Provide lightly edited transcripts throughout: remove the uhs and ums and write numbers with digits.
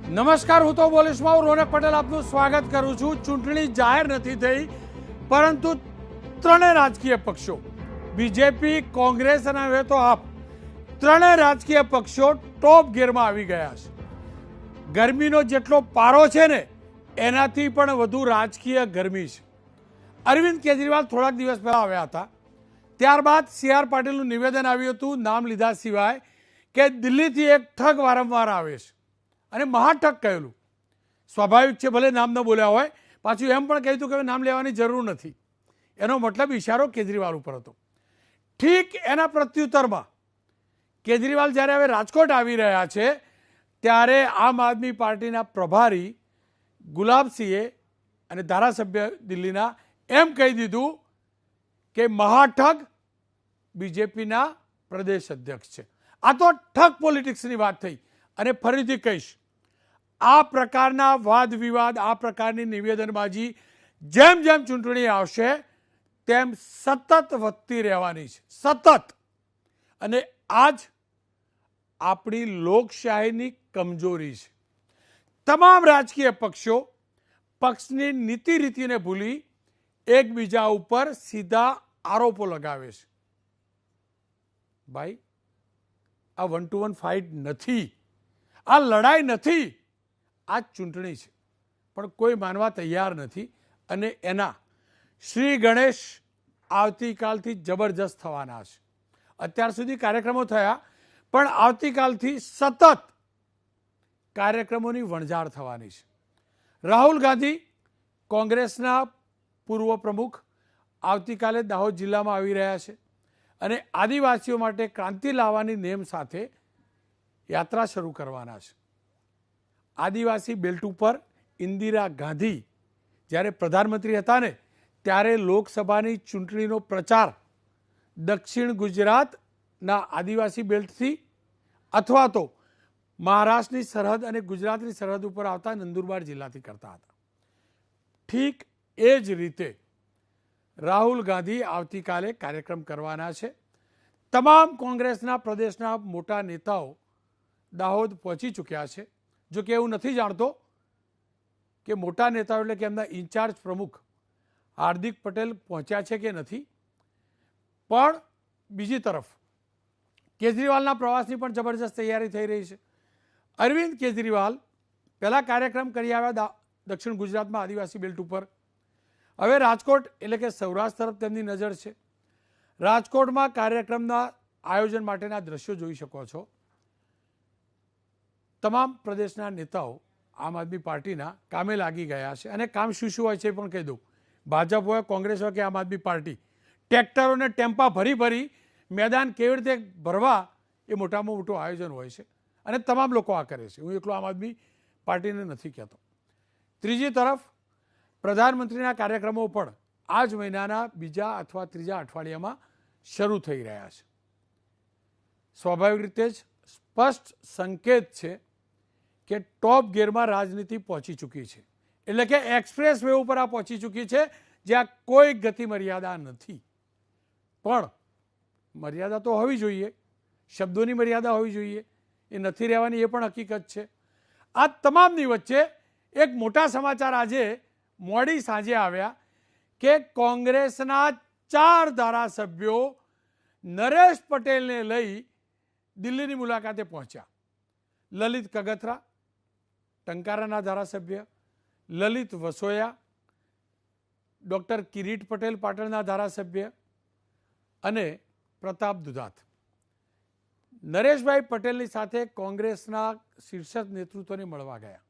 નમસ્કાર, હું તો બોલીશમાં રોનક પટેલ આપનું સ્વાગત કરું છું. ચૂંટણી જાહેર નથી થઈ, પરંતુ ત્રણેય રાજકીય પક્ષો બીજેપી, કોંગ્રેસ અને હવે તો આપ ત્રણેય રાજકીય પક્ષો ટોપ ગિયરમાં આવી ગયા છે. ગરમીનો જેટલો પારો છે ને એનાથી પણ વધુ રાજકીય ગરમી છે. અરવિંદ કેજરીવાલ થોડાક દિવસ પહેલા આવ્યા હતા, ત્યારબાદ CR પાટીલનું નિવેદન આવ્યું હતું નામ લીધા સિવાય કે દિલ્હીથી એક ઠગ વારંવાર આવે છે અને મહાઠગ કહેલું. સ્વાભાવિક છે, ભલે નામ ન બોલ્યા હોય, પાછું એમ પણ કહ્યું કે નામ લેવાની જરૂર નથી. એનો મતલબ ઇશારો કેજરીવાલ ઉપર હતો. ઠીક એના પ્રત્યુત્તરમાં કેજરીવાલ જ્યારે હવે રાજકોટ આવી રહ્યા છે ત્યારે આમ આદમી પાર્ટીના પ્રભારી ગુલાબસિંહે અને ધારાસભ્ય દિલ્હીના એમ કહી દીધું કે મહાઠગ બીજેપીના પ્રદેશ અધ્યક્ષ છે. આ તો ઠગ પોલિટિક્સની વાત થઈ. અને ફરીથી કહીશ, આ પ્રકારના વાદ વિવાદ, આ પ્રકારની નિવેદનબાજી જેમ જેમ ચૂંટણી આવશે તેમ સતત વધતી રહેવાની છે, સતત. અને આ જ આપણી લોકશાહીની કમજોરી છે. તમામ રાજકીય પક્ષો પક્ષની નીતિ રીતિને ભૂલી એકબીજા ઉપર સીધા આરોપો લગાવે છે. ભાઈ, આ 1-to-1 ફાઇટ નથી, આ લડાઈ નથી, આ ચૂંટણી છે. પણ કોઈ માનવા તૈયાર નથી. અને એના શ્રી ગણેશ આવતીકાલથી જબરજસ્ત થવાના છે. અત્યાર સુધી કાર્યક્રમો થયા, પણ આવતીકાલથી સતત કાર્યક્રમોની વણઝાર થવાની છે. રાહુલ ગાંધી, કોંગ્રેસના પૂર્વ પ્રમુખ, આવતીકાલે દાહોદ જિલ્લામાં આવી રહ્યા છે અને આદિવાસીઓ માટે ક્રાંતિ લાવવાની નેમ સાથે યાત્રા શરૂ કરવાના છે. આદિવાસી બેલ્ટ ઉપર ઇન્દિરા ગાંધી જ્યારે પ્રધાનમંત્રી હતા ને ત્યારે લોકસભાની ચૂંટણીનો પ્રચાર દક્ષિણ ગુજરાતના આદિવાસી બેલ્ટથી અથવા તો મહારાષ્ટ્રની સરહદ અને ગુજરાતની સરહદ ઉપર આવતા નંદુરબાર જિલ્લાથી કરતા હતા. ઠીક એ જ રીતે રાહુલ ગાંધી આવતીકાલે કાર્યક્રમ કરવાના છે. તમામ કોંગ્રેસના પ્રદેશના મોટા નેતાઓ દાહોદ પહોંચી ચૂક્યા છે. જો કે એવું નથી જાણતો કે મોટા નેતાઓ એટલે કે એમના ઇન્ચાર્જ પ્રમુખ હાર્દિક પટેલ પહોંચ્યા છે કે નથી. પણ બીજી તરફ કેજરીવાલના પ્રવાસની પણ જબરજસ્ત તૈયારી થઈ રહી છે. અરવિંદ કેજરીવાલ પહેલા કાર્યક્રમ કરી આવ્યા દક્ષિણ ગુજરાતમાં આદિવાસી બેલ્ટ ઉપર. હવે રાજકોટ એટલે કે સૌરાષ્ટ્ર તરફ તેમની નજર છે. રાજકોટમાં કાર્યક્રમના આયોજન માટેના દ્રશ્યો જોઈ શકો છો. તમામ પ્રદેશના નેતાઓ આમ આદમી પાર્ટીના કામે લાગી ગયા છે. અને કામ શું શું હોય છે એ પણ કહી દઉં. ભાજપ હોય, કોંગ્રેસ હોય કે આમ આદમી પાર્ટી, ટ્રેક્ટરોને ટેમ્પા ભરી ભરી મેદાન કેવી રીતે ભરવા એ મોટામાં મોટું આયોજન હોય છે. અને તમામ લોકો આ કરે છે. હું એકલો આમ આદમી પાર્ટીને નથી કહેતો. ત્રીજી તરફ પ્રધાનમંત્રીના કાર્યક્રમો પણ આ જ મહિનાના બીજા અથવા ત્રીજા અઠવાડિયામાં શરૂ થઈ રહ્યા છે. સ્વાભાવિક રીતે જ સ્પષ્ટ સંકેત છે કે ટોપ ગિયરમાં રાજનીતિ પહોંચી ચૂકી છે. એટલે કે એક્સપ્રેસ વે ઉપર આ પહોંચી ચૂકી છે જ્યાં કોઈ ગતિ મર્યાદા નથી. પણ મર્યાદા તો હોવી જોઈએ, શબ્દોની મર્યાદા હોવી જોઈએ. એ નથી રહેવાની એ પણ હકીકત છે. આ તમામની વચ્ચે એક મોટા સમાચાર આજે મોડી સાંજે આવ્યા કે કોંગ્રેસના 4 ધારાસભ્યો નરેશ પટેલને લઈ દિલ્હીની મુલાકાતે પહોંચ્યા. લલિત કગથરા, ટંકારાના ધારાસભ્ય, લલિત વસોયા, ડૉક્ટર કિરીટ પટેલ પાટણના ધારાસભ્ય અને પ્રતાપ દુધાત. નરેશભાઈ પટેલની સાથે કોંગ્રેસના શીર્ષક નેતૃત્વને મળવા ગયા.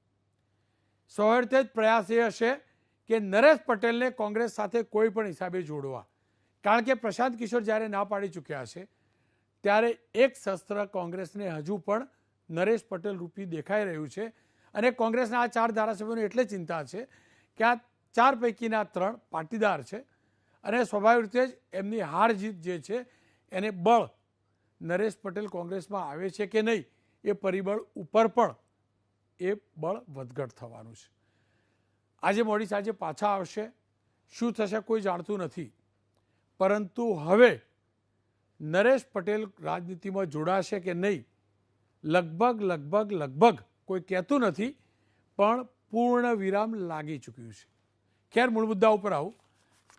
સ્વાભાવિક જ પ્રયાસ એ હશે કે નરેશ પટેલને કોંગ્રેસ સાથે કોઈ પણ હિસાબે જોડવા. કારણ કે પ્રશાંત કિશોર જ્યારે ના પાડી ચૂક્યા છે ત્યારે એક શસ્ત્ર કોંગ્રેસને હજુ પણ નરેશ પટેલ રૂપી દેખાઈ રહ્યું છે. અને કોંગ્રેસના આ 4 ધારાસભ્યોને એટલે ચિંતા છે કે આ 4 પૈકીના 3 પાટીદાર છે અને સ્વાભાવિક રીતે જ એમની હાર જીત જે છે એને બળ નરેશ પટેલ કોંગ્રેસમાં આવે છે કે નહીં એ પરિબળ ઉપર પણ એ બળ વધઘટ થવાનું છે. આજે મોડી સાંજે પાછા આવશે. શું થશે કોઈ જાણતું નથી. પરંતુ હવે નરેશ પટેલ રાજનીતિમાં જોડાશે કે નહીં, લગભગ કોઈ કહેતું નથી પણ પૂર્ણ વિરામ લાગી ચૂક્યું છે. ખેર, મૂળ મુદ્દા ઉપર આવું.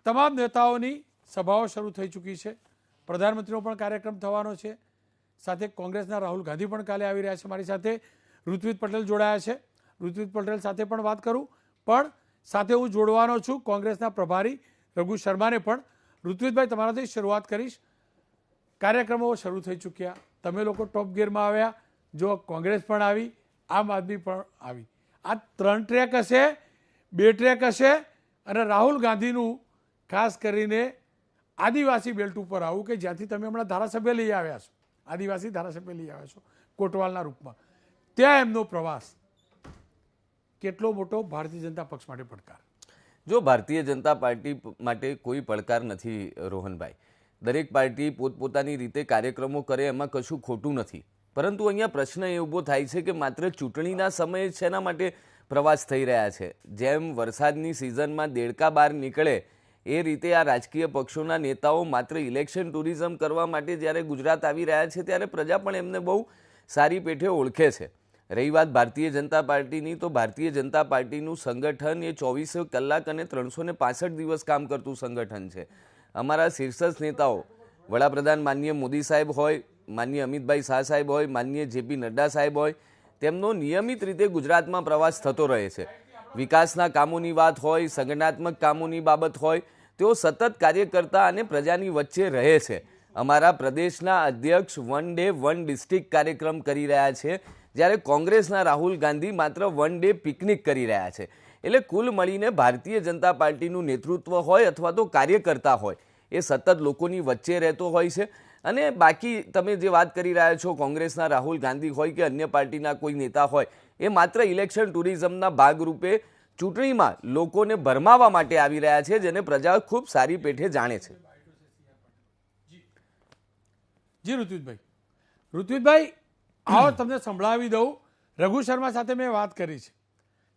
તમામ નેતાઓની સભાઓ શરૂ થઈ ચૂકી છે. પ્રધાનમંત્રીનો પણ કાર્યક્રમ થવાનો છે. સાથે કોંગ્રેસના રાહુલ ગાંધી પણ કાલે આવી રહ્યા છે. મારી સાથે ઋત્વિજ પટેલ જોડાયા છે. ઋત્વિજ પટેલ સાથે પણ વાત કરું, પણ સાથે હું જોડવાનો છું કોંગ્રેસના પ્રભારી રઘુ શર્માને પણ. ઋત્વિજભાઈ, તમારાથી શરૂઆત કરીશ. કાર્યક્રમો શરૂ થઈ ચૂક્યા, તમે લોકો ટોપ ગિયરમાં આવ્યા, જો કોંગ્રેસ પણ આવી, આમ આદમી પણ આવી. આ 3 ટ્રેક હશે, 2 ટ્રેક હશે, અને રાહુલ ગાંધીનું ખાસ કરીને આદિવાસી બેલ્ટ ઉપર આવું કે જ્યાંથી તમે હમણાં ધારાસભ્ય લઈ આવ્યા છો, આદિવાસી ધારાસભ્ય લઈ આવ્યા છો કોટવાલના રૂપમાં, ત્યાં એમનો પ્રવાસ કેટલો મોટો ભારતીય જનતા પક્ષ માટે પડકાર? જો ભારતીય જનતા પાર્ટી માટે કોઈ પડકાર નથી રોહનભાઈ. દરેક પાર્ટી પોતપોતાની રીતે કાર્યક્રમો કરે, એમાં કશું ખોટું નથી. પરંતુ અહીંયા પ્રશ્ન એ ઊભો થાય છે કે માત્ર ચૂંટણીના સમયે શેના માટે પ્રવાસ થઈ રહ્યા છે? જેમ વરસાદની સિઝનમાં દેડકા બહાર નીકળે એ રીતે આ રાજકીય પક્ષોના નેતાઓ માત્ર ઇલેક્શન ટુરિઝમ કરવા માટે જ્યારે ગુજરાત આવી રહ્યા છે ત્યારે પ્રજા પણ એમને બહુ સારી પેઠે ઓળખે છે. રહી વાત ભારતીય જનતા પાર્ટીની, તો ભારતીય જનતા પાર્ટીનું સંગઠન એ 24 કલાક અને 365 દિવસ કામ કરતું સંગઠન છે. અમારા શીર્ષસ્થ નેતાઓ, વડાપ્રધાન માનનીય મોદી સાહેબ હોય, માનનીય અમિતભાઈ શાહ સાહેબ હોય, માનનીય જેપી નડ્ડા સાહેબ હોય, તેમનો નિયમિત રીતે ગુજરાતમાં પ્રવાસ થતો રહે છે. વિકાસના કામોની વાત હોય, સંગઠનાત્મક કામોની બાબત હોય, તેઓ સતત કાર્યકર્તા અને પ્રજાની વચ્ચે રહે છે. અમારા પ્રદેશના અધ્યક્ષ વન ડે વન ડિસ્ટ્રિક્ટ કાર્યક્રમ કરી રહ્યા છે, જ્યારે કોંગ્રેસના રાહુલ ગાંધી માત્ર વન ડે પિકનિક કરી રહ્યા છે. એટલે કુલ મળીને ભારતીય જનતા પાર્ટીનું નેતૃત્વ હોય અથવા તો કાર્યકર્તા હોય, એ સતત લોકોની વચ્ચે રહેતો હોય છે. અને બાકી તમે જે વાત કરી રહ્યા છો, કોંગ્રેસના રાહુલ ગાંધી હોય કે અન્ય પાર્ટીના કોઈ નેતા હોય, એ માત્ર ઇલેક્શન ટુરિઝમના ભાગરૂપે ચૂંટણીમાં લોકોને ભરમાવવા માટે આવી રહ્યા છે, જેને પ્રજા ખૂબ સારી પેઠે જાણે છે. જી ઋત્વિજભાઈ, આવો તમને સંભળાવી દઉં. રઘુ શર્મા સાથે મેં વાત કરી છે.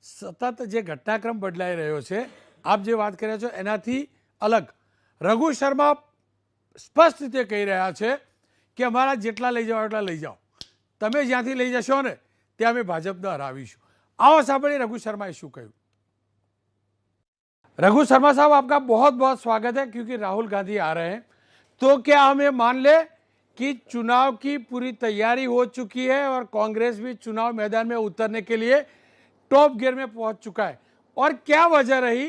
સતત જે ઘટનાક્રમ બદલાઈ રહ્યો છે, આપ જે વાત કર્યા છો એનાથી અલગ રઘુ શર્મા સ્પષ્ટ રીતે કહી રહ્યા છે કે અમારા જેટલા લઈ જાઓ એટલા લઈ જાઓ, તમે જ્યાંથી લઈ જશો ને ત્યાં અમે ભાજપને હરાવીશું. आओ साहब, रघु शर्मा શું કહ્યું? रघु शर्मा साहब, आपका बहुत बहुत स्वागत है, क्योंकि राहुल गांधी आ रहे हैं. तो क्या हम ये मान ले कि चुनाव की पूरी तैयारी हो चुकी है और कांग्रेस भी चुनाव मैदान में उतरने के लिए टॉप गियर में पहुंच चुका है? और क्या वजह रही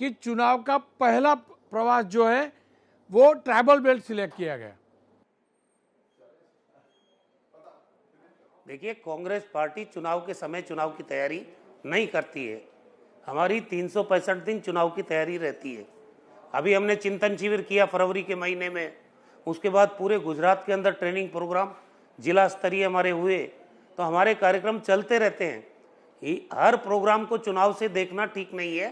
कि चुनाव का पहला प्रवास जो है वो ट्राइबल बेल्ट सिलेक्ट किया गया? देखिए, कांग्रेस पार्टी चुनाव के समय चुनाव की तैयारी नहीं करती है. हमारी 365 दिन चुनाव की तैयारी रहती है. अभी हमने चिंतन शिविर किया फरवरी के महीने में. उसके बाद पूरे गुजरात के अंदर ट्रेनिंग प्रोग्राम जिला स्तरीय हमारे हुए. तो हमारे कार्यक्रम चलते रहते हैं. हर प्रोग्राम को चुनाव से देखना ठीक नहीं है,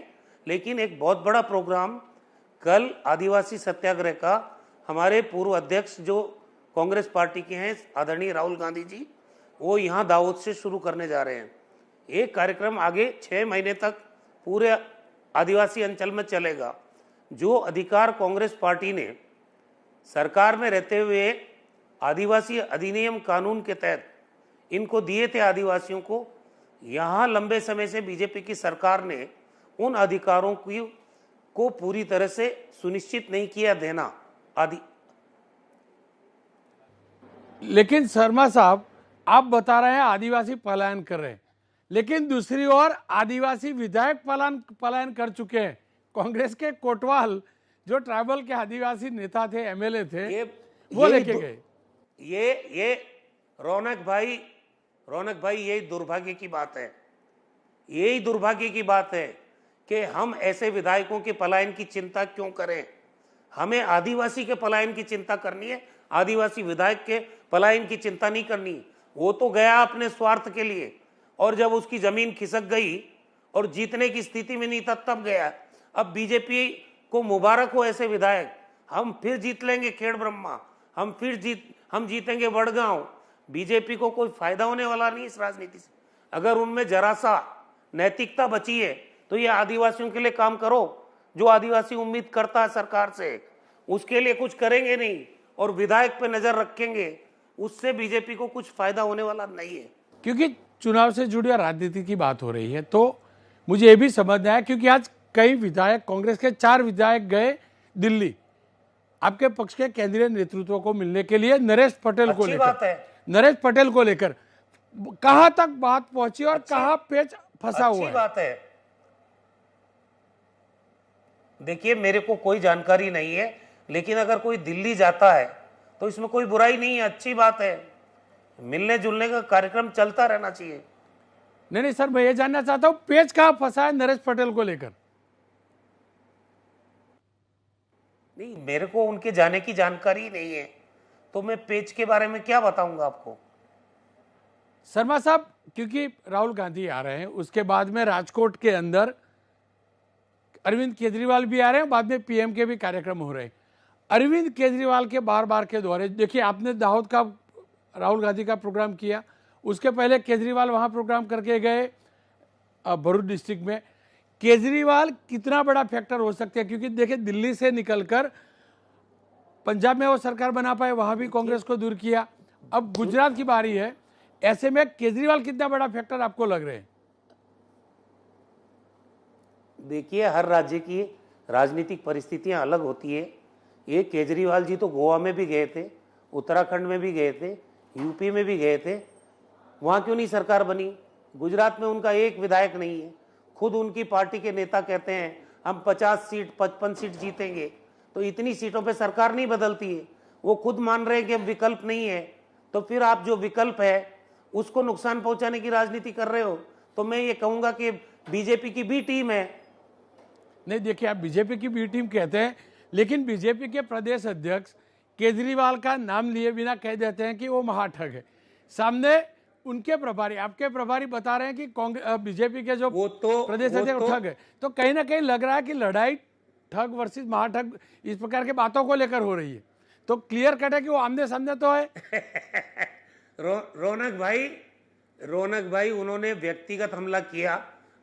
लेकिन एक बहुत बड़ा प्रोग्राम कल आदिवासी सत्याग्रह का हमारे पूर्व अध्यक्ष जो कांग्रेस पार्टी के हैं आदरणीय राहुल गांधी जी, वो यहाँ दाऊद से शुरू करने जा रहे हैं. ये कार्यक्रम आगे 6 महीने तक पूरे आदिवासी अंचल में चलेगा. जो अधिकार कांग्रेस पार्टी ने सरकार में रहते हुए आदिवासी अधिनियम कानून के तहत इनको दिए थे आदिवासियों को, यहाँ लंबे समय से बीजेपी की सरकार ने उन अधिकारों को पूरी तरह से सुनिश्चित नहीं किया देना आदि. लेकिन शर्मा साहब, आप बता रहे हैं आदिवासी पलायन कर रहे हैं, लेकिन दूसरी ओर आदिवासी विधायक पलायन कर चुके हैं. कांग्रेस के कोटवाल जो ट्राइबल के आदिवासी नेता थे, एमएलए थे, वो लेके गए. ये रौनक भाई यही दुर्भाग्य की बात है. यही दुर्भाग्य की बात है कि हम ऐसे विधायकों के पलायन की चिंता क्यों करें. हमें आदिवासी के पलायन की चिंता करनी है, आदिवासी विधायक के पलायन की चिंता नहीं करनी. वो तो गया अपने स्वार्थ के लिए, और जब उसकी जमीन खिसक गई और जीतने की स्थिति में नहीं था तब गया. अब बीजेपी को मुबारक हो ऐसे विधायक. हम फिर जीत लेंगे खेड़ ब्रह्मा, हम जीतेंगे वडगांव. बीजेपी को कोई फायदा होने वाला नहीं इस राजनीति से. अगर उनमें जरा सा नैतिकता बची है तो ये आदिवासियों के लिए काम करो. जो आदिवासी उम्मीद करता है सरकार से, उसके लिए कुछ करेंगे नहीं और विधायक पे नजर रखेंगे, उससे बीजेपी को कुछ फायदा होने वाला नहीं है. क्योंकि चुनाव से जुड़ी और राजनीति की बात हो रही है, तो मुझे ये भी समझना है, क्योंकि आज कई विधायक, कांग्रेस के 4 विधायक गए दिल्ली आपके पक्ष के केंद्रीय नेतृत्व को मिलने के लिए, नरेश पटेल को अच्छी बात लेकर, है। नरेश पटेल को लेकर कहां तक बात पहुंची और कहां पेच फंसा हुआ अच्छी है? बात है। देखिए, मेरे को कोई जानकारी नहीं है, लेकिन अगर कोई दिल्ली जाता है तो इसमें कोई बुराई नहीं है, अच्छी बात है। मिलने जुलने का कार्यक्रम चलता रहना चाहिए। नहीं सर, मैं ये जानना चाहता हूं पेच कहां फंसा है नरेश पटेल को लेकर? नहीं, मेरे को उनके जाने की जानकारी नहीं है, तो मैं पेज के बारे में क्या बताऊंगा आपको। शर्मा साहब, क्योंकि राहुल गांधी आ रहे हैं, उसके बाद में राजकोट के अंदर अरविंद केजरीवाल भी आ रहे हैं, बाद में पीएम के भी कार्यक्रम हो रहे हैं। अरविंद केजरीवाल के बार बार के दौरे, देखिए आपने दाहोद का राहुल गांधी का प्रोग्राम किया, उसके पहले केजरीवाल वहां प्रोग्राम करके गए भरूच डिस्ट्रिक्ट में। केजरीवाल कितना बड़ा फैक्टर हो सकते हैं, क्योंकि देखिए दिल्ली से निकलकर पंजाब में वो सरकार बना पाए, वहां भी कांग्रेस को दूर किया, अब गुजरात की बारी है, ऐसे में केजरीवाल कितना बड़ा फैक्टर आपको लग रहे हैं? देखिए, हर राज्य की राजनीतिक परिस्थितियां अलग होती है। ये केजरीवाल जी तो गोवा में भी गए थे, उत्तराखंड में भी गए थे, यूपी में भी गए थे, वहां क्यों नहीं सरकार बनी? गुजरात में उनका एक विधायक नहीं है। खुद उनकी पार्टी के नेता कहते हैं हम 50 सीट 55 सीट जीतेंगे, तो इतनी सीटों पे सरकार नहीं बदलती है। वो खुद मान रहे हैं कि अब विकल्प नहीं है, तो फिर आप जो विकल्प है उसको नुकसान पहुंचाने की राजनीति कर रहे हो। तो मैं ये कहूंगा कि बीजेपी की बी टीम है। नहीं, देखिए आप बीजेपी की बी टीम कहते हैं, लेकिन बीजेपी के प्रदेश अध्यक्ष केजरीवाल का नाम लिए बिना कह देते हैं कि वो महाठग है। सामने उनके प्रभारी, आपके प्रभारी बता रहे हैं कि कांग्रेस बीजेपी के जो प्रदेश अध्यक्ष ठग है, तो कहीं ना कहीं लग रहा है कि लड़ाई ठग वर्सेस महाठग इस प्रकार के बातों को लेकर हो रही है। तो क्लियर कट है कि वो आमने सामने तो है। रौनक भाई, उन्होंने व्यक्तिगत हमला किया।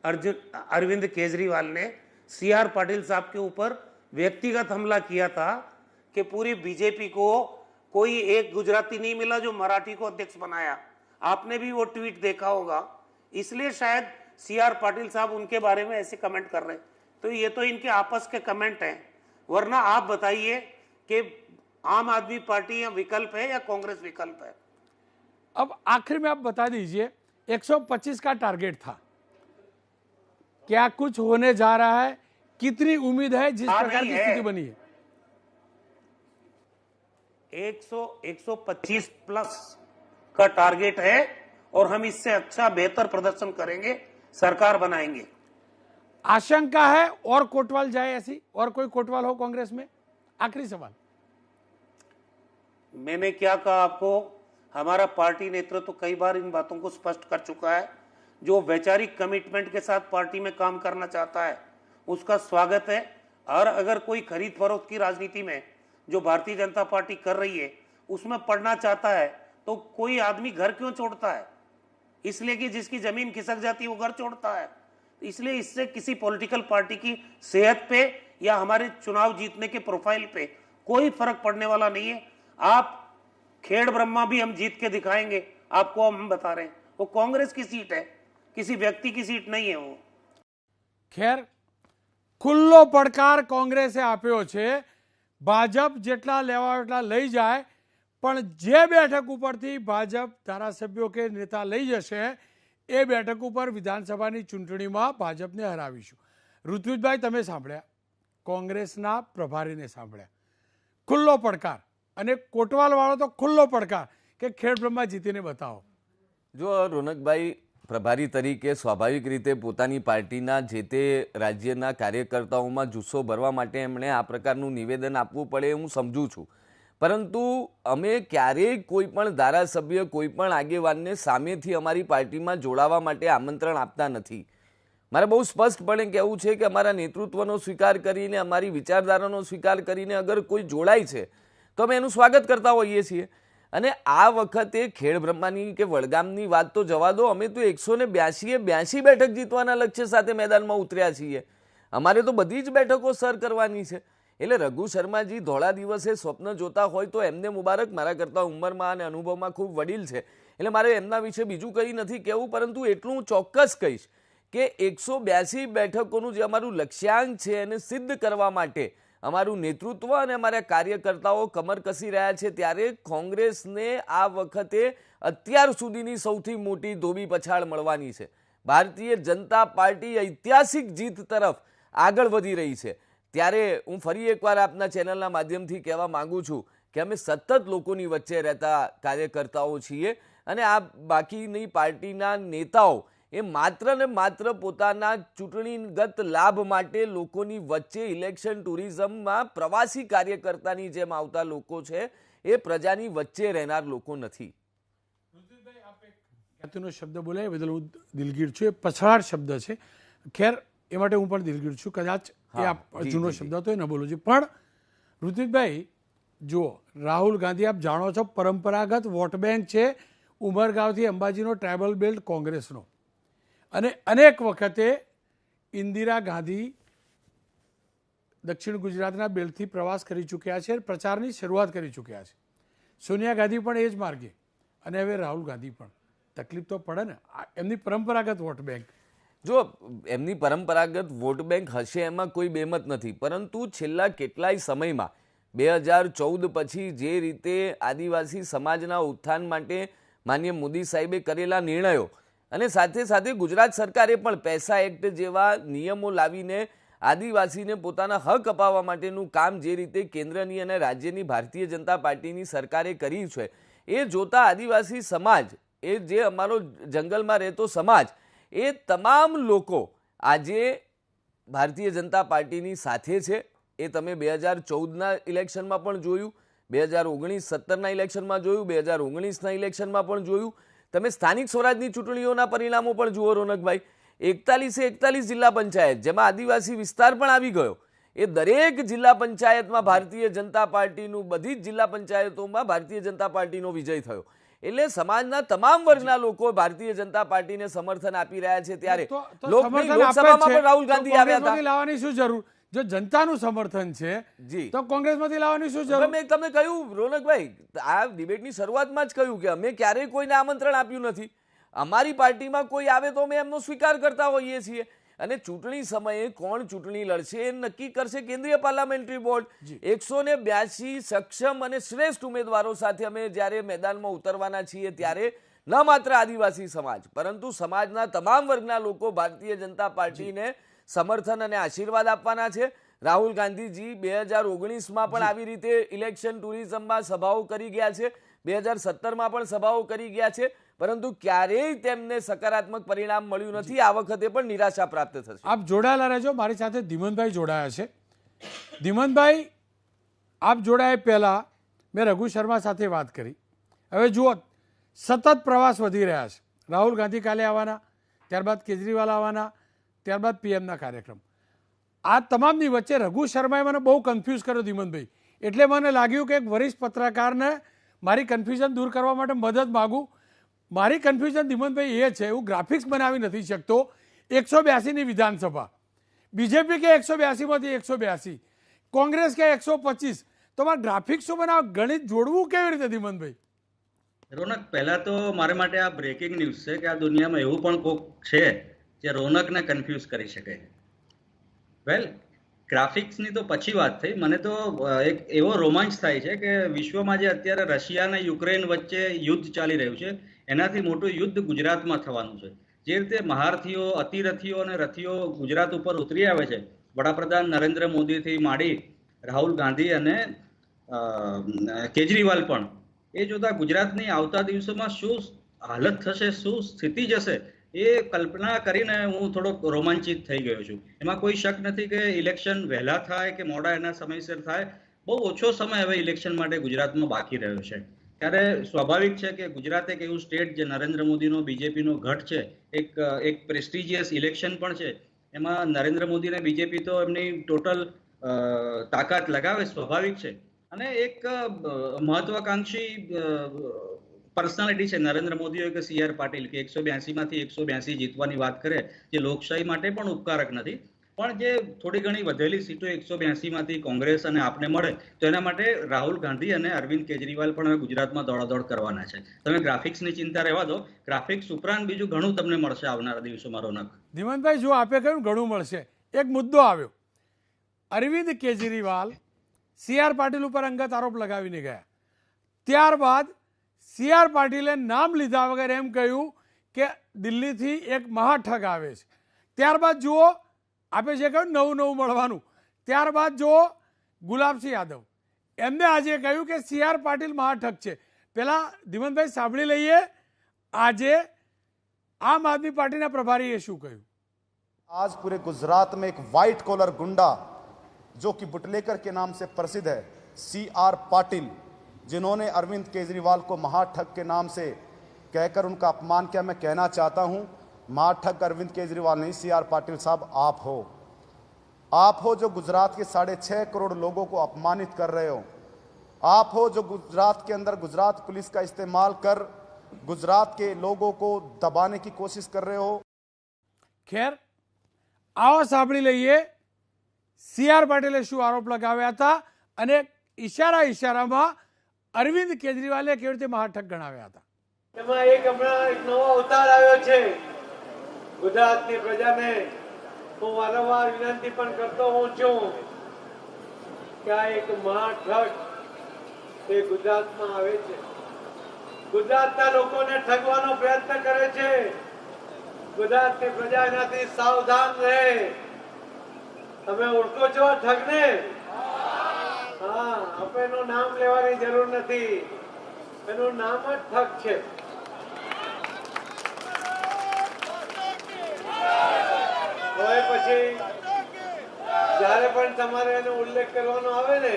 अरविंद केजरीवाल ने सीआर पाटिल साहब के ऊपर व्यक्तिगत हमला किया था कि पूरी बीजेपी को कोई एक गुजराती नहीं मिला जो मराठी को अध्यक्ष बनाया। आपने भी वो ट्वीट देखा होगा, इसलिए शायद सीआर पाटिल साहब उनके बारे में ऐसे कमेंट कर रहे हैं। तो ये तो इनके आपस के कमेंट हैं, वरना आप बताइए कि आम आदमी पार्टी या विकल्प है या कांग्रेस विकल्प है? अब आखिर में आप बता दीजिए, 125 का टारगेट था, क्या कुछ होने जा रहा है? कितनी उम्मीद है जिस प्रकार की स्थिति बनी है? 125 प्लस का टारगेट है और हम इससे अच्छा बेहतर प्रदर्शन करेंगे, सरकार बनाएंगे। आशंका है और कोटवाल जाए, ऐसी और कोई कोटवाल हो कांग्रेस में? आखिरी सवाल। मैंने क्या कहा आपको, हमारा पार्टी नेतृत्व तो कई बार इन बातों को स्पष्ट कर चुका है। जो वैचारिक कमिटमेंट के साथ पार्टी में काम करना चाहता है उसका स्वागत है, और अगर कोई खरीद फरोख्त की राजनीति में जो भारतीय जनता पार्टी कर रही है उसमें पढ़ना चाहता है, तो कोई आदमी घर क्यों छोड़ता है? इसलिए कि जिसकी जमीन खिसक जाती है वो घर छोड़ता है। इसलिए इससे किसी पॉलिटिकल पार्टी की सेहत पे या हमारे चुनाव जीतने के प्रोफाइल पे कोई फर्क पड़ने वाला नहीं है। आप खेड़ ब्रह्मा भी हम जीत के दिखाएंगे आपको, हम बता रहे हैं। वो कांग्रेस की सीट है, किसी व्यक्ति की सीट नहीं है वो। ખેર ખુલ્લો પડકાર કોંગ્રેસે આપ્યો છે, ભાજપ જેટલા લેવા એટલા લઈ જાય, પણ જે બેઠક ઉપરથી ભાજપ ધારાસભ્યો કે નેતા લઈ જશે એ બેઠક ઉપર વિધાનસભાની ચૂંટણીમાં ભાજપને હરાવીશું. ઋત્વિજભાઈ, તમે સાંભળ્યા, કોંગ્રેસના પ્રભારીને સાંભળ્યા. ખુલ્લો પડકાર, અને કોટવાલવાળો તો ખુલ્લો પડકાર કે ખેડ બ્રહ્મા જીતીને બતાવો. જો રોનકભાઈ પ્રભારી તરીકે સ્વાભાવિક રીતે પોતાની પાર્ટીના જે તે રાજ્યના કાર્યકર્તાઓમાં જુસ્સો ભરવા માટે એમણે આ પ્રકારનું નિવેદન આપવું પડે હું સમજું છું, પરંતુ અમે ક્યારેય કોઈ પણ ધારાસભ્ય કોઈ પણ આગેવાનને સામેથી અમારી પાર્ટીમાં જોડાવા માટે આમંત્રણ આપતા નથી. મારે બહુ સ્પષ્ટપણે કહેવું છે કે અમારા નેતૃત્વનો સ્વીકાર કરીને, અમારી વિચારધારાનો સ્વીકાર કરીને અગર કોઈ જોડાય છે તો અમે એનું સ્વાગત કરતા હોઈએ છીએ. અને આ વખતે ખેડ બ્રહ્માની કે વડગામની વાત તો જવા દો, અમે તો 182 બેઠક જીતવાના લક્ષ્ય સાથે મેદાનમાં ઉતર્યા છીએ. અમારે તો બધી જ બેઠકો સર કરવાની છે. એટલે રઘુ શર્માજી ધોળા દિવસે સ્વપ્ન જોતા હોય તો એમને મુબારક, મારા કરતાં ઉંમરમાં અને અનુભવમાં ખૂબ વડીલ છે એટલે મારે એમના વિશે બીજું કંઈ નથી કહેવું, પરંતુ એટલું હું ચોક્કસ કહીશ કે 182 બેઠકોનું જે અમારું લક્ષ્યાંક છે એને સિદ્ધ કરવા માટે અમારું નેતૃત્વ અને અમારા કાર્યકર્તાઓ કમર કસી રહ્યા છે, ત્યારે કોંગ્રેસને આ વખતે અત્યાર સુધીની સૌથી મોટી ધોબી પછાડ મળવાની છે. ભારતીય જનતા પાર્ટી ઐતિહાસિક જીત તરફ આગળ વધી રહી છે. ત્યારે હું ફરી એકવાર આપના ચેનલના માધ્યમથી કહેવા માંગુ છું કે અમે સતત લોકોની વચ્ચે રહેતા કાર્યકર્તાઓ છીએ અને આ બાકીની પાર્ટીના નેતાઓ એ માત્ર ને માત્ર પોતાના ચૂંટણીગત લાભ માટે લોકોની વચ્ચે ઇલેક્શન ટુરિઝમમાં પ્રવાસી કાર્યકર્તાની જેમ આવતા લોકો છે, એ પ્રજાની વચ્ચે રહેનાર લોકો નથી. શબ્દ બોલાય બદલ હું દિલગીર છું. એ પછાડ શબ્દ છે, ખેર એ માટે હું પણ દિલગીર છું. કદાચ એ જૂનો શબ્દ હતો એ ન બોલું છું. પણ ઋત્વિકભાઈ જુઓ, રાહુલ ગાંધી આપ જાણો છો પરંપરાગત વોટ બેંક છે ઉમરગાંવથી અંબાજીનો ટ્રાઇબલ બેલ્ટ કોંગ્રેસનો, અને અનેક વખતે ઇન્દિરા ગાંધી દક્ષિણ ગુજરાતના બેલ્ટથી પ્રવાસ કરી ચૂક્યા છે, પ્રચારની શરૂઆત કરી ચૂક્યા છે. સોનિયા ગાંધી પણ એ જ માર્ગે, અને હવે રાહુલ ગાંધી પણ. તકલીફ તો પડે ને, એમની પરંપરાગત વોટ બેંક. જો એમની પરંપરાગત વોટ બેંક હશે એમાં કોઈ બેમત નથી, પરંતુ છેલ્લા કેટલાય સમયમાં 2014 પછી જે રીતે આદિવાસી સમાજના ઉત્થાન માટે માનનીય મોદી સાહેબે કરેલા નિર્ણયો અને સાથે સાથે ગુજરાત સરકારે પણ પૈસા એક્ટ જેવા નિયમો લાવીને આદિવાસીને પોતાના હક અપાવવા માટેનું કામ જે રીતે કેન્દ્રની અને રાજ્યની ભારતીય જનતા પાર્ટીની સરકારે કર્યું છે, એ જોતા આદિવાસી સમાજ, એ જે અમારો જંગલમાં રહેતો સમાજ, એ તમામ લોકો આજે ભારતીય જનતા પાર્ટીની સાથે છે. એ તમે 2014ના ઇલેક્શનમાં પણ જોયું, 2019-17ના ઇલેક્શનમાં જોયું, 2019ના ઇલેક્શનમાં પણ જોયું. તમે સ્થાનિક સ્વરાજની ચૂંટણીઓના પરિણામો પણ જુઓ રોનકભાઈ. 41 જિલ્લા પંચાયત જેમાં આદિવાસી વિસ્તાર પણ આવી ગયો, એ દરેક જિલ્લા પંચાયતમાં ભારતીય જનતા પાર્ટીનું, બધી જ જિલ્લા પંચાયતોમાં ભારતીય જનતા પાર્ટીનો વિજય થયો. એટલે સમાજના તમામ વર્ગના લોકો ભારતીય જનતા પાર્ટીને સમર્થન આપી રહ્યા છે. ત્યારે લોકસભામાં પણ રાહુલ ગાંધી આવ્યા હતા. લાવવાની શું જરૂર? જો જનતાનું સમર્થન છે તો કોંગ્રેસમાંથી લાવવાની શું જરૂર? મેં તમને કહ્યું રોનકભાઈ, આ ડિબેટની શરૂઆતમાં જ કહ્યું કે અમે ક્યારેય કોઈને આમંત્રણ આપ્યું નથી. અમારી પાર્ટીમાં કોઈ આવે તો અમે એમનો સ્વીકાર કરતા હોઈએ છીએ, અને ચૂંટણી સમયે કોણ ચૂંટણી લડશે એ નક્કી કરશે કેન્દ્રીય પાર્લામેન્ટરી બોર્ડ. 182 સક્ષમ અને શ્રેષ્ઠ ઉમેદવારો સાથે અમે જ્યારે મેદાનમાં ઉતરવાના છીએ, ત્યારે ન માત્ર આદિવાસી સમાજ પરંતુ સમાજના તમામ વર્ગના લોકો ભારતીય જનતા પાર્ટીને સમર્થન અને આશીર્વાદ આપવાના છે. રાહુલ ગાંધીજી 2019માં પણ આવી રીતે ઇલેક્શન ટુરિઝમમાં સભાઓ કરી ગયા છે, 2017માં પણ સભાઓ કરી ગયા છે, પરંતુ ક્યારેય તેમને સકારાત્મક પરિણામ મળ્યું નથી. આ વખતે પણ નિરાશા પ્રાપ્ત થશે. આપ જોડાયેલા રહેજો. મારી સાથે ધીમનભાઈ જોડાયા છે. ધીમનભાઈ, આપ જોડાયા પહેલા મેં રઘુ શર્મા સાથે વાત કરી. હવે જુઓ, સતત પ્રવાસ વધી રહ્યા છે. રાહુલ ગાંધી કાલે આવવાના, ત્યારબાદ કેજરીવાલ આવવાના, ત્યારબાદ પીએમના કાર્યક્રમ. આ તમામની વચ્ચે રઘુ શર્માએ મને બહુ કન્ફ્યુઝ કર્યો ધીમનભાઈ. એટલે મને લાગ્યું કે એક વરિષ્ઠ પત્રકારને મારી કન્ફ્યુઝન દૂર કરવા માટે મદદ માગું. મારી કન્ફ્યુઝન ધીમનભાઈ એ છે, હું ગ્રાફિક્સ બનાવી નથી શકતો. 182ની વિધાનસભા, બીજેપી કે 182માંથી 182, કોંગ્રેસ કે 125, તો મારે ગ્રાફિક્સ શું બનાવ, ગણિત જોડવું કેવી રીતે ધીમનભાઈ? રોનક, પહેલા તો મારા માટે આ બ્રેકિંગ ન્યૂઝ છે કે આ દુનિયામાં એવું પણ કોક છે જે રોનકને કન્ફ્યુઝ કરી શકે. વેલ, ગ્રાફિક્સની તો પછી વાત થઈ. મને તો એક એવો રોમાંચ થાય છે કે વિશ્વમાં જે અત્યારે રશિયા અને યુક્રેન વચ્ચે યુદ્ધ ચાલી રહ્યું છે, એનાથી મોટું યુદ્ધ ગુજરાતમાં થવાનું છે. જે રીતે મહારથીઓ, અતિરથીઓ અને રથીઓ ગુજરાત ઉપર ઉતરી આવે છે, વડાપ્રધાન નરેન્દ્ર મોદીથી માંડી રાહુલ ગાંધી અને કેજરીવાલ પણ, એ જોતા ગુજરાતની આવતા દિવસોમાં શું હાલત થશે, શું સ્થિતિ જશે, એ કલ્પના કરીને હું થોડોક રોમાંચિત થઈ ગયો છું. એમાં કોઈ શક નથી કે ઇલેક્શન વહેલા થાય કે મોડા એના સમયસર થાય, બહુ ઓછો સમય હવે ઇલેક્શન માટે ગુજરાતમાં બાકી રહ્યો છે. ત્યારે સ્વાભાવિક છે કે ગુજરાત એક એવું સ્ટેટ જે નરેન્દ્ર મોદીનો, બીજેપીનો ગઢ છે, એક પ્રેસ્ટિજિયસ ઇલેક્શન પણ છે. એમાં નરેન્દ્ર મોદી અને બીજેપી તો એમની ટોટલ તાકાત લગાવે, સ્વાભાવિક છે. અને એક મહત્વાકાંક્ષી પર્સનાલિટી છે નરેન્દ્ર મોદી હોય કે CR પાટીલ, કે 182માંથી 182 જીતવાની વાત કરે, જે લોકશાહી માટે પણ ઉપકારક નથી. પણ જે થોડી ઘણી વધેલી સીટો 182 માંથી કોંગ્રેસ અને આપને મળે તો એના માટે રાહુલ ગાંધી અને અરવિંદ કેજરીવાલ પણ હવે ગુજરાતમાં દોડાદોડ કરવાના છે. તમે ગ્રાફિક્સની ચિંતા રહેવા દો, ગ્રાફિક્સ ઉપરાંત બીજું ઘણું તમને મળશે આવનારા દિવસોમાં. રોનક, ધીમનભાઈ, જો આપે કહ્યું ઘણું મળશે, એક મુદ્દો આવ્યો. અરવિંદ કેજરીવાલ CR પાટીલ ઉપર અંગત આરોપ લગાવીને ગયા. ત્યારબાદ CR પાટીલે નામ લીધા વગર એમ કહ્યું કે દિલ્હીથી એક મહાઠગ આવે છે. ત્યારબાદ જુઓ, આપે જે કહ્યું નવું નવું મળવાનું, ત્યારબાદ જુઓ ગુલાબસિંહ યાદવ, એમને આજે કહ્યું કે CR પાટીલ મહાઠગ છે. પહેલાં ધીમનભાઈ સાંભળી લઈએ આજે આમ આદમી પાર્ટીના પ્રભારીએ શું કહ્યું. आज पूरे गुजरात में एक वाइट कॉलर गुंडा जो कि बुटलेकर के नाम से प्रसिद्ध है, CR पाटिल, जिन्होंने अरविंद केजरीवाल को महाठग के नाम से कहकर उनका अपमान किया. मैं कहना चाहता हूं, महाठग अरविंद केजरीवाल नहीं, CR पाटिल साहब आप हो जो गुजरात के 6.5 करोड़ लोगों को अपमानित कर रहे हो. आप हो जो गुजरात के अंदर गुजरात पुलिस का इस्तेमाल कर गुजरात के लोगों को दबाने की कोशिश कर रहे हो. ખેર, આવો સાંભળી લઈએ CR પાટીલે શું આરોપ લગાવ્યા હતા અને ઇશારામાં અરવિંદ કેજરીવાલે કેવી રીતે મહાઠગ ગણાવ્યા હતા. એમાં એક હમણાં એક નવો અવતાર આવ્યો છે ગુજરાતની પ્રજાને. હું વારંવાર વિનંતી પણ કરતો હોઉં છું કે આ એક મહાઠગ એ ગુજરાતમાં આવે છે. ગુજરાતના લોકોને ઠગવાનો પ્રયત્ન કરે છે. ગુજરાતની પ્રજા એનાથી સાવધાન રહે. તમે ઓળખો છો આ ઠગને? હા, આપણે એનું નામ લેવાની જરૂર નથી, એનું નામ જ ઠગ છે. હવે પછી જ્યારે પણ તમારે એનો ઉલ્લેખ કરવાનો આવે ને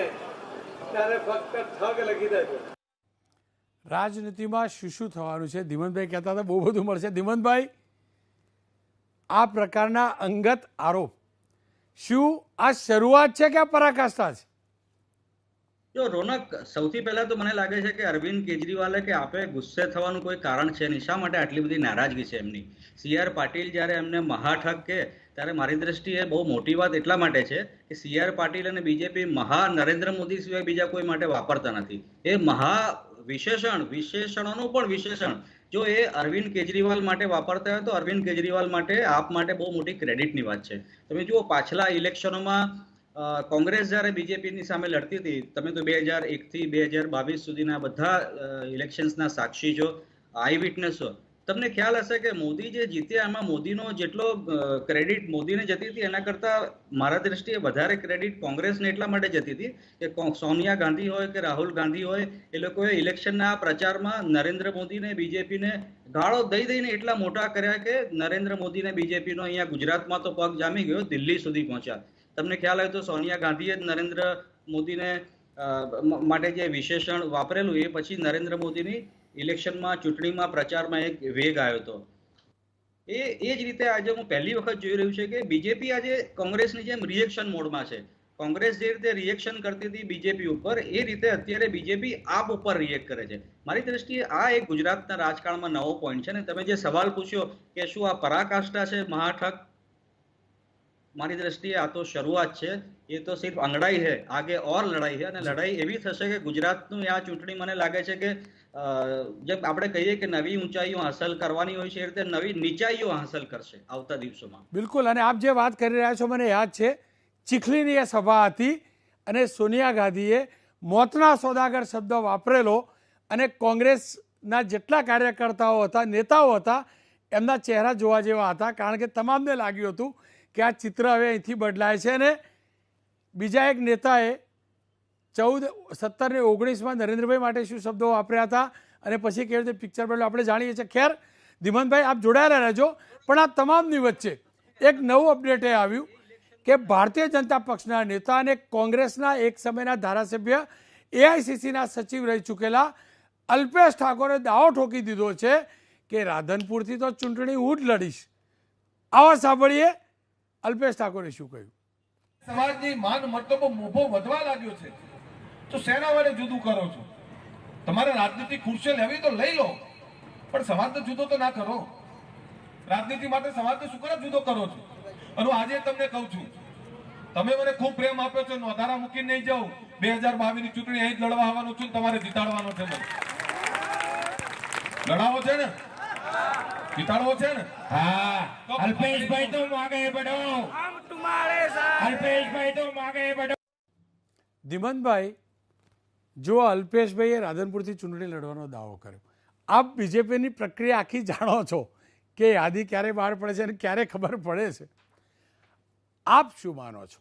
ત્યારે ફક્ત ઠગ લખી દેજો. રાજનીતિમાં શું થવાનું છે? ધીમનભાઈ કહેતા હતા બહુ બધું મળશે. ધીમનભાઈ, આ પ્રકારના અંગત આરોપ શું આ શરૂઆત છે કે આ પરાકાષ્ઠા છે? જો રોનક, સૌથી પહેલા તો મને લાગે છે કે અરવિંદ કેજરીવાલે કે આપે ગુસ્સે થવાનું કોઈ કારણ છે નહીં. શા માટે આટલી બધી નારાજગી છે એમની? CR પાટીલ જ્યારે એમને મહાઠગ કે ત્યારે મારી દ્રષ્ટિએ બહુ મોટી વાત એટલા માટે છે કે CR પાટીલ અને બીજેપી નરેન્દ્ર મોદી સિવાય બીજા કોઈ માટે વાપરતા નથી. એ વિશેષણોનું પણ વિશેષણ જો એ અરવિંદ કેજરીવાલ માટે વાપરતા હોય તો અરવિંદ કેજરીવાલ માટે આપ માટે બહુ મોટી ક્રેડિટની વાત છે. તમે જુઓ, પાછલા ઇલેક્શનોમાં કોંગ્રેસ જ્યારે બીજેપીની સામે લડતી હતી, તમે તો 2001 થી 2022 સુધીના બધા ઇલેક્શન્સના સાક્ષી છો, આઈ વિટનેસ છો. તમને ખ્યાલ હશે કે મોદી જે જીત્યા એમાં મોદીનો જેટલો ક્રેડિટ મોદીને જતી હતી એના કરતા મારા દ્રષ્ટિએ વધારે ક્રેડિટ કોંગ્રેસને એટલા માટે જતી હતી કે સોનિયા ગાંધી હોય કે રાહુલ ગાંધી હોય, એ લોકોએ ઇલેક્શનના પ્રચારમાં નરેન્દ્ર મોદીને બીજેપીને ગાળો દઈને એટલા મોટા કર્યા કે નરેન્દ્ર મોદીને બીજેપીનો અહીંયા ગુજરાતમાં તો પગ જામી ગયો, દિલ્હી સુધી પહોંચ્યા. તમને ખ્યાલ હોય તો સોનિયા ગાંધીએ જ નરેન્દ્ર મોદીને માટે જે વિશેષણ વાપરેલું એ પછી નરેન્દ્ર મોદીની ઇલેક્શનમાં ચૂંટણીમાં પ્રચારમાં એક વેગ આવ્યો હતો. એ જ રીતે આજે હું પહેલી વખત જોઈ રહ્યું છે કે બીજેપી આજે કોંગ્રેસની જેમ રિએક્શન મોડમાં છે. કોંગ્રેસ જે રીતે રિએક્શન કરતી હતી બીજેપી ઉપર, એ રીતે અત્યારે બીજેપી આપ ઉપર રિએક્ટ કરે છે. મારી દ્રષ્ટિએ આ એક ગુજરાતના રાજકારણમાં નવો પોઈન્ટ છે. ને તમે જે સવાલ પૂછ્યો કે શું આ પરાકાષ્ઠા છે મહાઠગ, મારી દ્રષ્ટિએ આ તો શરૂઆત છે. એ તો સિર્ફ અંગડાઈ है, आगे और लड़ाई है. અને લડાઈ એવી થશે કે ગુજરાતનું આ ચૂંટણી મને લાગે છે કે જેમ આપણે કહીએ કે નવી ઊંચાઈઓ હાંસલ કરવાની હોય છે એ રીતે નવી નીચાઈઓ હાંસલ કરશે આવતા દિવસોમાં. બિલકુલ. અને આપ જે વાત કરી રહ્યા છો મને યાદ છે, ચીખલીની એ સભા હતી અને સોનિયા ગાંધીએ મોતના સોદાગર શબ્દ વાપરેલો અને કોંગ્રેસના જેટલા કાર્યકર્તાઓ હતા, નેતાઓ હતા, એમના ચહેરા જોવા જેવા હતા. કારણ કે તમામને લાગ્યું હતું કે આ ચિત્ર હવે અહીંથી બદલાય છે. અને બીજા એક નેતાએ 14, 17 ને 19માં નરેન્દ્રભાઈ માટે શું શબ્દો વાપર્યા હતા અને પછી કેવી રીતે પિક્ચર બદલ્યું આપણે જાણીએ છીએ. ખેર, ધીમનભાઈ આપ જોડાયેલા રહેજો. પણ આ તમામની વચ્ચે એક નવું અપડેટ એ આવ્યું કે ભારતીય જનતા પક્ષના નેતા અને કોંગ્રેસના એક સમયના ધારાસભ્ય, AICCના સચિવ રહી ચૂકેલા અલ્પેશ ઠાકોરે દાવો ઠોકી દીધો છે કે રાધનપુરથી તો ચૂંટણી હું જ લડીશ. આવો સાંભળીએ અલ્પેશ ઠાકોરે શું કહ્યું. સમાજની માન મર્તબો મોભો વધવા લાગ્યો છે તો શેના વડે જુદું કરો છો? તમારે રાજનીતિક ખુરશી લેવી તો લઈ લો, પણ સમાજને જુદો તો ના કરો. રાજનીતિ માટે સમાજને શું કરે જુદો કરો છો? અને હું આજે તમને કહું છું, તમે મને ખૂબ પ્રેમ આપ્યો છે, નોંધારા મૂકીને નહીં જાઉં. 2022 ની ચૂંટણી અહીં જ લડવા આવવાનો છું, તમારે જીતાડવાનો છે. મને લડાવો છે ને, જીતાડવો છે ને? हाँ, अल्पेश तुम आगे बढ़ो, हम तुम्हारे साथ। अल्पेश तुम आगे बढ़ो। ધીમંતભાઈ, જો અલ્પેશભાઈએ રાધનપુરથી ચૂંટણી લડવાનો દાવો કર્યો, આપ બીજેપીની પ્રક્રિયા આખી જાણો છો કે યાદી ક્યારે બહાર પડે છે અને ક્યારે ખબર પડે છે. આપ શું માનો છો?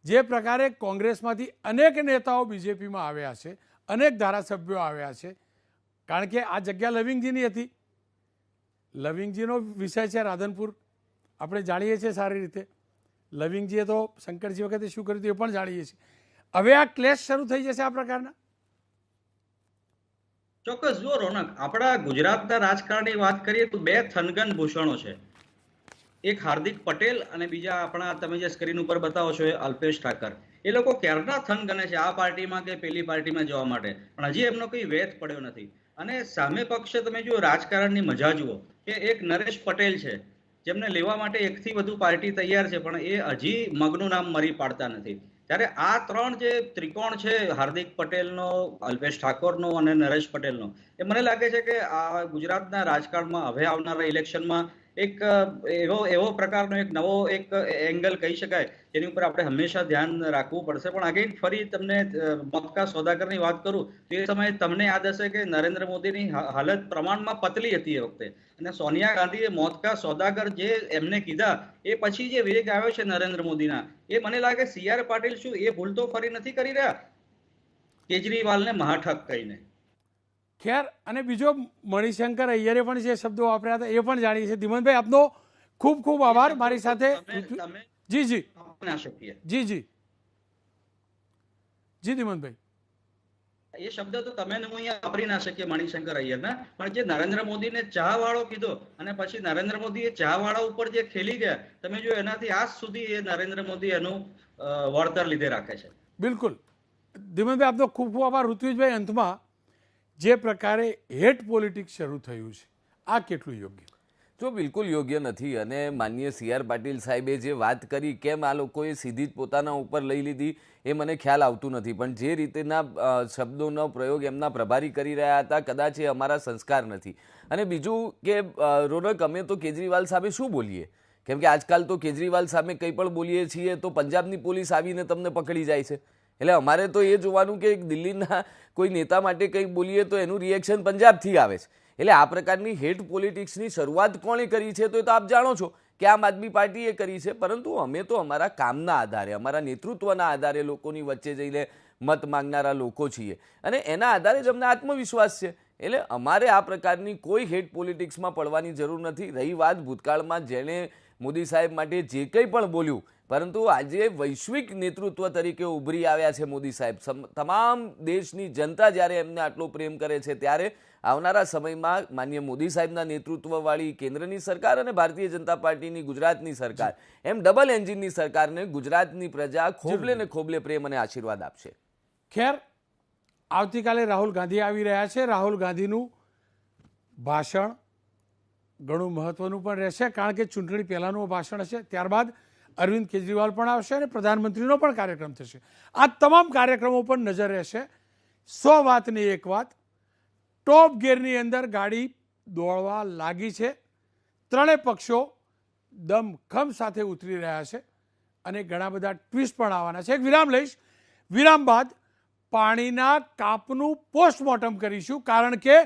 જે પ્રકારે કોંગ્રેસમાંથી અનેક નેતાઓ બીજેપીમાં આવ્યા છે, અનેક ધારાસભ્યો આવ્યા છે, કારણ કે આ જગ્યા લવિંગજીની હતી. લવિંગજીનો વિષય છે રાધનપુર, આપણે જાણીએ છીએ સારી રીતે. લવિંગજીએ તો શંકરજી વખતે શું કર્યું હતું એ પણ જાણીએ છીએ. હવે આ ક્લેશ શરૂ થઈ જશે આ પ્રકારના? ચોક્કસ. જુઓ રોનક, આપણા ગુજરાતના રાજકારણની વાત કરીએ તો બે થનગન ભૂષણો છે. એક હાર્દિક પટેલ અને બીજા આપણા તમે જે સ્ક્રીન ઉપર બતાવો છો એ અલ્પેશ ઠાકર. એ લોકો ક્યારના થન ગણે છે આ પાર્ટીમાં કે પેલી પાર્ટીમાં જવા માટે, પણ હજી એમનો કોઈ વેત પડ્યો નથી. અને સામે પક્ષે તમે જુઓ રાજકારણની મજા જુઓ કે એક નરેશ પટેલ છે જેમને લેવા માટે એકથી વધુ પાર્ટી તૈયાર છે, પણ એ હજી મગનું નામ મરી પાડતા નથી. ત્યારે આ ત્રણ જે ત્રિકોણ છે, હાર્દિક પટેલનો, અલ્પેશ ઠાકોરનો અને નરેશ પટેલનો, એ મને લાગે છે કે આ ગુજરાતના રાજકારણમાં હવે આવનારા ઇલેક્શનમાં એક એવો પ્રકારનો એક નવો એક એંગલ કહી શકાય જેની ઉપર આપણે હંમેશા ધ્યાન રાખવું પડશે. પણ અગેન ફરી તમને મક્કા સોદાગરની વાત કરું તો એ સમયે તમને યાદ હશે કે નરેન્દ્ર મોદીની હાલત પ્રમાણમાં પતલી હતી એ વખતે, અને સોનિયા ગાંધીએ મોતકા સોદાગર જે એમને કીધા એ પછી જે વેગ આવ્યો છે નરેન્દ્ર મોદીના, એ મને લાગે CR પાટીલ શું એ ભૂલ તો ફરી નથી કરી રહ્યા કેજરીવાલને મહાઠક કહીને. ખેર, અને બીજો મણિશંકર અય્યરે પણ જે શબ્દો વાપર્યા હતા એ પણ જાણીએ છીએ. ધીમંતભાઈ, આપનો ખૂબ ખૂબ આભાર મારી સાથે. જી જી જી જી જી ધીમંતભાઈ, એ શબ્દ તો તમે હું અહીંયા વાપરી ના શકીએ મણિશંકર અય્યરના, પણ જે નરેન્દ્ર મોદીને ચા વાળો કીધો અને પછી નરેન્દ્ર મોદી એ ચા વાળા ઉપર જે ખેલી ગયા, તમે જો એનાથી આજ સુધી એ નરેન્દ્ર મોદી એનું વળતર લીધે રાખે છે. બિલકુલ. ધીમંતભાઈ, આપનો ખૂબ ખૂબ આભાર. ઋત્વિજભાઈ, અંતમાં જે પ્રકારે હેટ પોલિટિક્સ શરૂ થયું છે આ કેટલું યોગ્ય? જો બિલકુલ યોગ્ય નથી. અને માનનીય CR પાટીલ સાહેબે જે વાત કરી, કેમ આ લોકોએ સીધી જ પોતાના ઉપર લઈ લીધી એ મને ખ્યાલ આવતું નથી. પણ જે રીતના શબ્દોનો પ્રયોગ એમના પ્રભારી કરી રહ્યા હતા, કદાચ એ અમારા સંસ્કાર નથી. અને બીજું કે રોનક, અમે તો કેજરીવાલ સામે શું બોલીએ? કેમ કે આજકાલ તો કેજરીવાલ સામે કંઈ પણ બોલીએ છીએ તો પંજાબની પોલીસ આવીને તમને પકડી જાય છે. એટલે અમારે તો એ જોવાનું કે દિલ્હીના કોઈ નેતા માટે કંઈક બોલીએ તો એનું રિએક્શન પંજાબથી આવે છે. એટલે આ પ્રકારની હેટ પોલિટિક્સની શરૂઆત કોણે કરી છે તો એ તો આપ જાણો છો કે આમ આદમી પાર્ટીએ કરી છે. પરંતુ અમે તો અમારા કામના આધારે, અમારા નેતૃત્વના આધારે લોકોની વચ્ચે જઈને મત માંગનારા લોકો છીએ, અને એના આધારે જ અમને આત્મવિશ્વાસ છે. એટલે અમારે આ પ્રકારની કોઈ હેટ પોલિટિક્સમાં પડવાની જરૂર નથી. રહી વાત ભૂતકાળમાં જેણે મોદી સાહેબ માટે જે કંઈ પણ બોલ્યું, પરંતુ આજે વૈશ્વિક નેતૃત્વ તરીકે ઉભરી આવ્યા છે મોદી સાહેબ. તમામ દેશની જનતા જ્યારે એમને આટલો પ્રેમ કરે છે, ત્યારે આવનારા સમયમાં માનનીય મોદી સાહેબના નેતૃત્વવાળી કેન્દ્રની સરકાર અને ભારતીય જનતા પાર્ટીની ગુજરાતની સરકાર, એમ ડબલ એન્જિનની સરકારને ગુજરાતની પ્રજા ખોબલે ને ખોબલે પ્રેમ અને આશીર્વાદ આપશે. ખેર, આવતીકાલે રાહુલ ગાંધી આવી રહ્યા છે. રાહુલ ગાંધીનું ભાષણ ઘણું મહત્વનું પણ રહેશે, કારણ કે ચૂંટણી પહેલાંનું ભાષણ હશે. ત્યારબાદ અરવિંદ કેજરીવાલ પણ આવશે અને પ્રધાનમંત્રીનો પણ કાર્યક્રમ થશે. આ તમામ કાર્યક્રમો પર નજર રહેશે. 100 વાતની એક વાત, ટોપ ગિયરની અંદર ગાડી દોડવા લાગી છે. ત્રણેય પક્ષો દમખમ સાથે ઉતરી રહ્યા છે અને ઘણા બધા ટ્વિસ્ટ પણ આવવાના છે. એક વિરામ લઈશ. વિરામ બાદ પાણીના કાપનું પોસ્ટમોર્ટમ કરીશું, કારણ કે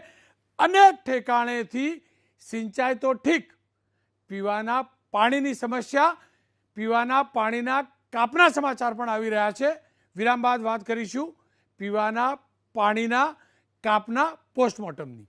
અનેક ઠેકાણેથી સિંચાઈ તો ઠીક, પીવાના પાણીની સમસ્યા, પીવાના પાણીના કાપના સમાચાર પણ આવી રહ્યા છે. વિરામ બાદ વાત કરીશું પીવાના પાણીના કાપના પોસ્ટમોર્ટમની.